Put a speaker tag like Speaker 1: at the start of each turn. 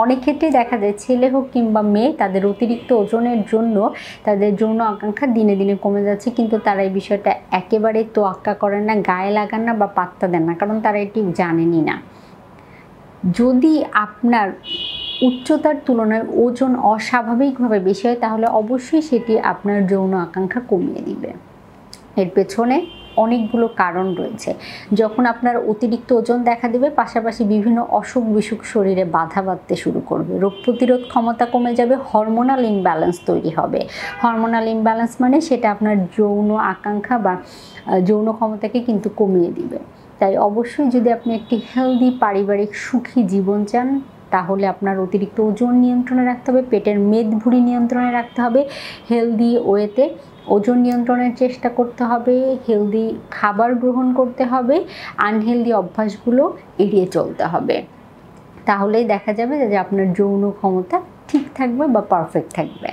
Speaker 1: অনেক ক্ষেত্রেই দেখা যায় ছেলে হোক কিংবা মেয়ে তাদের অতিরিক্ত ওজনের জন্য তাদের যৌন আকাঙ্ক্ষা দিনে দিনে কমে যাচ্ছে, কিন্তু তারা এই বিষয়টা একেবারে তোয়াক্কা করেন না, গায়ে লাগান না বা পাত্তা দেন না, কারণ তারা এটি জানেনই না। যদি আপনার উচ্চতার তুলনায় ওজন অস্বাভাবিকভাবে বেশি হয় তাহলে অবশ্যই সেটি আপনার যৌন আকাঙ্ক্ষা কমিয়ে দিবে। এর পেছনে অনেকগুলো কারণ রয়েছে। যখন আপনার অতিরিক্ত ওজন দেখা দেবে, পাশাপাশি বিভিন্ন অসুখ বিসুখ শরীরে বাধা বাঁধতে শুরু করবে, রোগ প্রতিরোধ ক্ষমতা কমে যাবে, হরমোনাল ইমব্যালেন্স তৈরি হবে। হরমোনাল ইমব্যালেন্স মানে সেটা আপনার যৌন আকাঙ্ক্ষা বা যৌন ক্ষমতাকে কিন্তু কমিয়ে দিবে। তাই অবশ্যই যদি আপনি একটি হেলদি পারিবারিক সুখী জীবন চান তাহলে আপনার অতিরিক্ত ওজন নিয়ন্ত্রণে রাখতে হবে, পেটের মেদ ভুঁড়ি নিয়ন্ত্রণে রাখতে হবে, হেলদি ওয়েতে ওজন নিয়ন্ত্রণের চেষ্টা করতে হবে, হেলদি খাবার গ্রহণ করতে হবে, আনহেলদি অভ্যাসগুলো এড়িয়ে চলতে হবে। তাহলেই দেখা যাবে যে আপনার যৌন ক্ষমতা ঠিক থাকবে বা পারফেক্ট থাকবে।